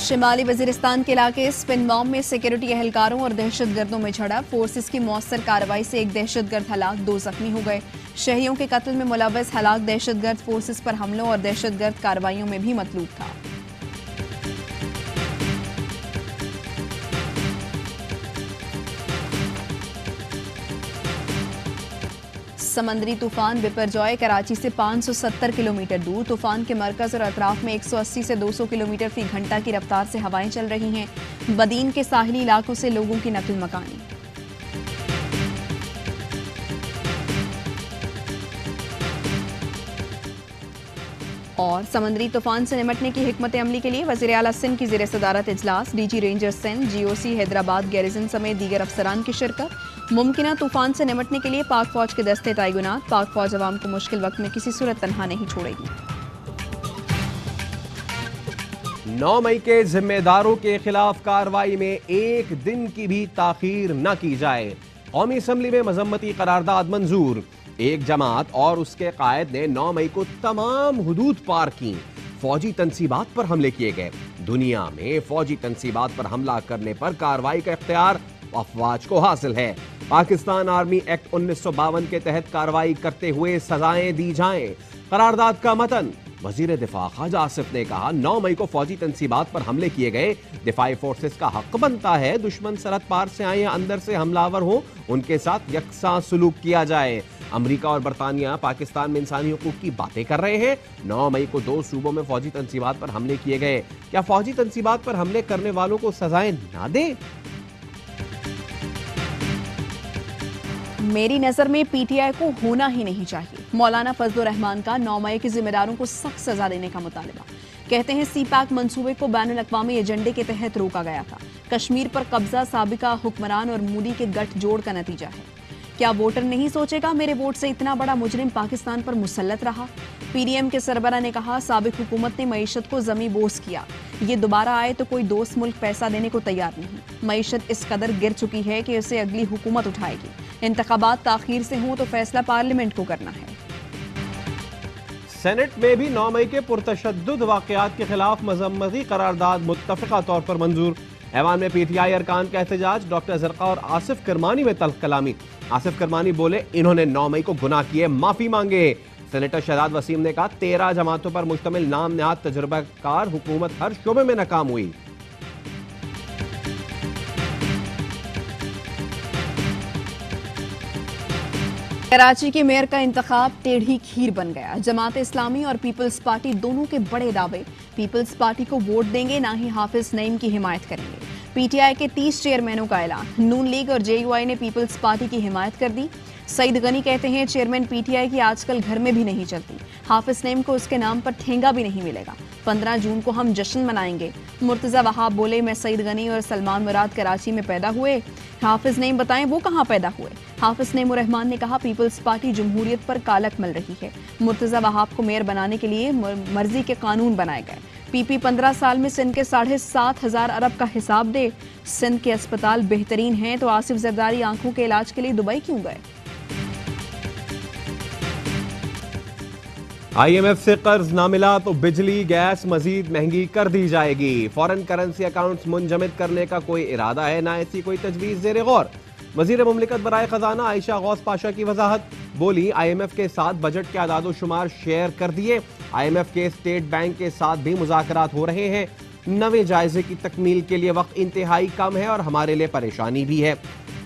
शिमाली वजीरिस्तान के इलाके स्पिनवाम में सिक्योरिटी एहलकारों और दहशतगर्दों में झड़प। फोर्सेस की मौसर कार्रवाई से एक दहशतगर्द हलाक, 2 जख्मी हो गए। शहरियों के कत्ल में मुलव्वस हलाक दहशतगर्द फोर्सेस पर हमलों और दहशतगर्द कार्रवाइयों में भी मतलूब था। समंदरी तूफान बिपरजॉय कराची से 570 किलोमीटर दूर। तूफान के मरकज और अतराफ में 180 से 200 किलोमीटर फी घंटा की रफ्तार से हवाएं चल रही हैं। बदीन के साहिली इलाकों से लोगों की नकल मकानी। और समंदरी तूफान से निपटने की हिकमत अमली के लिए वज़ीर आला सिंध की ज़ेर सदारत इजलास। DG rangers Sindh, GOC Hyderabad garrison समेत दीगर अफसरान की शिरकत। मुमकिना तूफान से निपटने के लिए पाक फौज के दस्ते तैनात। पाक फौज अवाम को मुश्किल वक्त में किसी सूरत तनहा नहीं छोड़ेगी। 9 मई के जिम्मेदारों के खिलाफ कार्रवाई में एक दिन की भी ताखीर न की जाए। कौमी असम्बली में मजम्मती करारदाद मंजूर। एक जमात और उसके कायद ने 9 मई को तमाम हुदूद पार की। फौजी तंसीबात पर हमले किए गए। दुनिया में फौजी तंसीबात पर हमला करने पर कार्रवाई का इख्तियार अफवाज को हासिल है। पाकिस्तान आर्मी एक्ट 1952 के तहत कार्रवाई करते हुए सजाएं दी जाएं। करारदाद का मतन। वजीर दिफा ख्वाजा आसिफ ने कहा, 9 मई को फौजी तंसीबात पर हमले किए गए। दिफाई फोर्सेस का हक बनता है दुश्मन सरहद पार से आए या अंदर से हमलावर हो, उनके साथ यकसा सलूक किया जाए। अमेरिका और बरतानिया पाकिस्तान में इंसानी हुकूक की बातें कर रहे हैं। 9 मई को 2 सूबों में फौजी तंसीबात पर हमले किए गए। क्या फौजी तंसीबात पर हमले करने वालों को सजाएं ना दें? मेरी नजर में PTI को होना ही नहीं चाहिए। मौलाना फजलुर रहमान का 9 मई के जिम्मेदारों को सख्त सजा देने का मुतालबा। कहते हैं CPAC मंसूबे को बैनुल अक़वामी एजेंडे के तहत रोका गया था। कश्मीर पर कब्जा साबिका हुक्मरान और मोदी के गठजोड़ का नतीजा है। क्या वोटर नहीं सोचेगा मेरे वोट से इतना बड़ा मुजरिम पाकिस्तान पर मुसल्लत रहा? PDM के सरबरा ने कहा, साबिक हुकूमत ने मईशत को जमी बोस किया। ये दोबारा आए तो कोई दोस्त मुल्क पैसा देने को तैयार नहीं। मईशत इस कदर गिर चुकी है कि उसे अगली हुकूमत उठाएगी। इंतखाबात ताखीर से हों तो फैसला पार्लियामेंट को करना है। सेनेट में भी 9 मई के पुरतशद्दुद वाक़यात के खिलाफ मजम्मती करारदाद मुत्तफ़िक़ा तौर पर मंजूर। ऐवान में PTI अरकान का एहतजाज। डॉक्टर ज़रक़ा और आसिफ करमानी में तल्ख़ कलामी। आसिफ करमानी बोले, इन्होंने 9 मई को गुनाह किए, माफी मांगे। सेनेटर शहजाद वसीम ने कहा, 13 जमातों पर मुश्तमिल नाम नहाद तजुर्बाकार हुकूमत हर शोबे में नाकाम हुई। कराची के मेयर का इंतखाब टेढ़ी खीर बन गया। जमात इस्लामी और पीपल्स पार्टी दोनों के बड़े दावे। पीपल्स पार्टी को वोट देंगे, ना ही हाफिज नईम की हिमायत करेंगे। PTI के 30 चेयरमैनों का ऐलान। नून लीग और JUI ने पीपल्स पार्टी की हिमायत कर दी। सईद गनी कहते हैं, चेयरमैन PTI की आजकल घर में भी नहीं चलती। हाफिज नईम को उसके नाम पर ठेंगा भी नहीं मिलेगा। 15 जून को हम जश्न मनाएंगे। मुर्तज़ा वहाब बोले, मैं सईद गनी और सलमान मुराद कराची में पैदा हुए। हाफिज नईम बताएं वो कहाँ पैदा हुए। हाफिज नईम रहमान ने कहा, पीपल्स पार्टी जमहूरियत पर कालक मल रही है। मुर्तज़ा वहाब को मेयर बनाने के लिए मर्जी के कानून बनाए गए। PP 15 साल में सिंध के 7,500 अरब का हिसाब दे। सिंध के अस्पताल बेहतरीन हैं तो आसिफ जरदारी आंखों के इलाज के लिए दुबई क्यों गए? IMF से कर्ज ना मिला तो बिजली गैस मजीद महंगी कर दी जाएगी। फॉरेन करेंसी अकाउंट्स मुंजमद करने का कोई इरादा है, ना ऐसी कोई तजवीज़ ज़ेर गौर। वज़ीर मुमलिकत बराए खजाना आयशा गौस पाशा की वजाहत। बोली, IMF के साथ बजट के आदाद शुमार शेयर कर दिए। IMF के स्टेट बैंक के साथ भी मुज़ाकरात हो रहे हैं। नवे जायजे की तकमील के लिए वक्त इंतहाई कम है और हमारे लिए परेशानी भी है।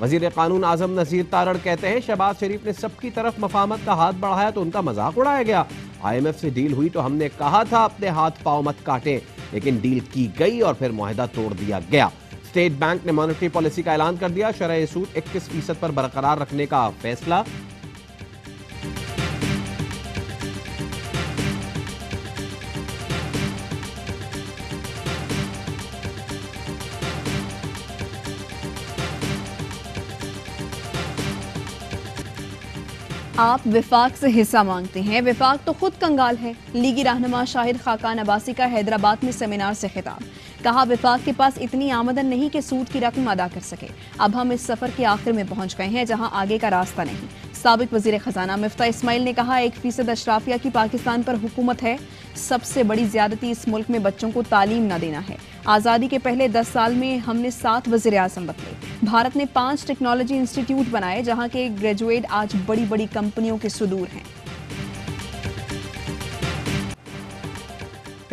वजीर कानून आजम नज़ीर तारड़ कहते हैं, शहबाज शरीफ ने सबकी तरफ मफामत का हाथ बढ़ाया तो उनका मजाक उड़ाया गया। IMF से डील हुई तो हमने कहा था अपने हाथ पांव मत काटें, लेकिन डील की गई और फिर मुआहदा तोड़ दिया गया। स्टेट बैंक ने मॉनेटरी पॉलिसी का ऐलान कर दिया। शरह सूद 21% पर बरकरार रखने का फैसला। आप विफाक से हिस्सा मांगते हैं, विफाक तो खुद कंगाल है। लीगी रहनुमा शाहिद खाकान अब्बासी का हैदराबाद में सेमिनार से खिताब। कहा, विफाक के पास इतनी आमदन नहीं कि सूद की रकम अदा कर सके। अब हम इस सफर के आखिर में पहुंच गए हैं जहां आगे का रास्ता नहीं। साबिक वजीर खजाना मिफ्ता इस्माइल ने कहा, 1% अशराफिया की पाकिस्तान पर हुकूमत है। सबसे बड़ी ज्यादती इस मुल्क में बच्चों को तालीम न देना है। आज़ादी के पहले 10 साल में हमने 7 वज़ीर आज़म बदले। भारत ने 5 टेक्नोलॉजी इंस्टीट्यूट बनाए, जहां के ग्रेजुएट आज बड़ी बड़ी कंपनियों के सुदूर हैं।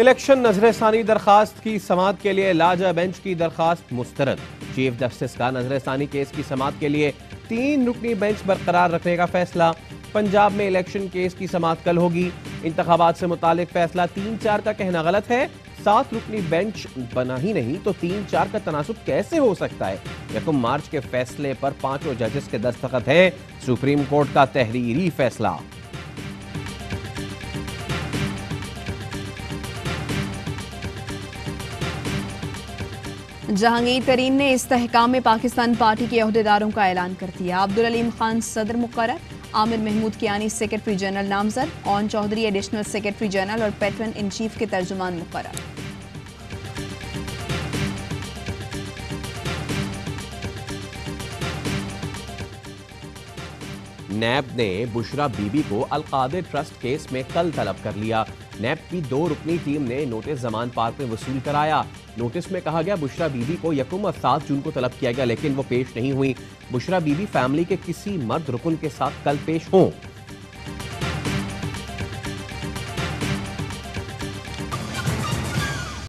इलेक्शन नजरसानी दरखास्त की समाअत के लिए लाजा बेंच की दरखास्त मुस्तरद। चीफ जस्टिस का नजरसानी केस की समाअत के लिए 3 रुकनी बेंच बरकरार रखने का फैसला। पंजाब में इलेक्शन केस की समाअत कल होगी। इंतखाबात से मुतालिक फैसला 3-4 का कहना गलत है। 7 रुकनी बेंच बना ही नहीं तो 3-4 का तनासुब कैसे हो सकता है। 1 मार्च के फैसले पर 5 जजेस के दस्तखत हैं। सुप्रीम कोर्ट का तहरीरी फैसला। जहांगीर तरीन ने इस्तेहकाम पाकिस्तान पार्टी के अहदेदारों का ऐलान कर दिया। अब्दुल अलीम खान सदर मुकर्रर, आमिर महमूद कियानी सेक्रेटरी जनरल नामजद, Awn Chaudhry additional secretary general और पैटर्न इन चीफ के तर्जुमान मुकर्रर। नैब ने बुशरा बीबी को अलकादिर ट्रस्ट केस में कल तलब कर लिया। नैब की 2 रुकनी टीम ने नोटिस जमान पार्क में वसूल कराया। नोटिस में कहा गया बुशरा बीबी को 1 और 7 जून को तलब किया गया, लेकिन वो पेश नहीं हुई। बुशरा बीबी फैमिली के किसी मर्द रुकन के साथ कल पेश हों।